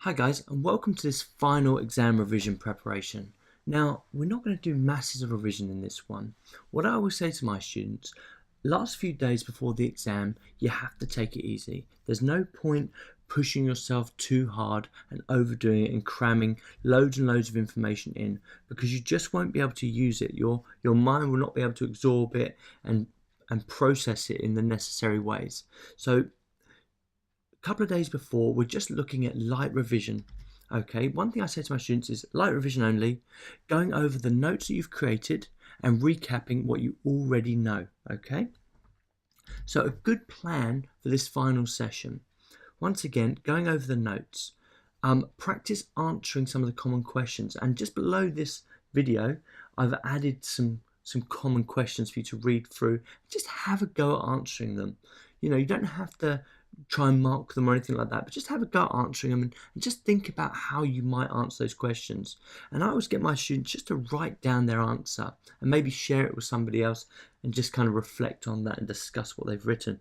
Hi guys, and welcome to this final exam revision preparation. Now, we're not going to do masses of revision in this one. What I always say to my students, last few days before the exam, you have to take it easy. There's no point pushing yourself too hard and overdoing it and cramming loads and loads of information in, because you just won't be able to use it. Your mind will not be able to absorb it and process it in the necessary ways. So couple of days before, we're just looking at light revision. Okay, one thing I say to my students is light revision only, going over the notes that you've created and recapping what you already know. Okay, so a good plan for this final session. Once again, going over the notes, practice answering some of the common questions, and just below this video I've added some common questions for you to read through. Just have a go at answering them. You don't have to try and mark them or anything like that, but just have a go at answering them, and just think about how you might answer those questions. And I always get my students just to write down their answer and maybe share it with somebody else and just kind of reflect on that and discuss what they've written.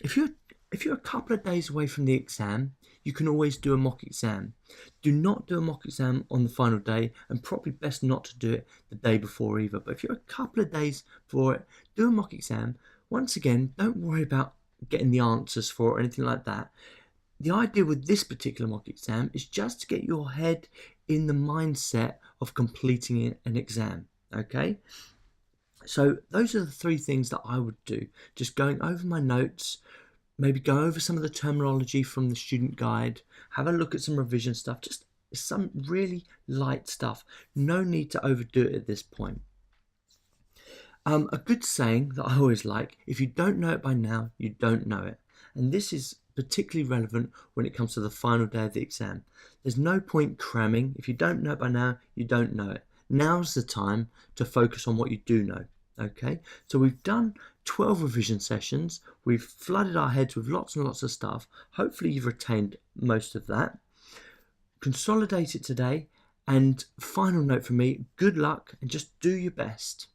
If you're a couple of days away from the exam, you can always do a mock exam. Do not do a mock exam on the final day, and probably best not to do it the day before either. But if you're a couple of days before it, do a mock exam. Once again, don't worry about getting the answers for it or anything like that. The idea with this particular mock exam is just to get your head in the mindset of completing an exam. Okay? So those are the three things that I would do. Just going over my notes, maybe go over some of the terminology from the student guide, have a look at some revision stuff, just some really light stuff. No need to overdo it at this point. A good saying that I always like, if you don't know it by now, you don't know it. And this is particularly relevant when it comes to the final day of the exam. There's no point cramming. If you don't know it by now, you don't know it. Now's the time to focus on what you do know. Okay, so we've done 12 revision sessions. We've flooded our heads with lots and lots of stuff. Hopefully you've retained most of that. Consolidate it today. And final note from me, good luck and just do your best.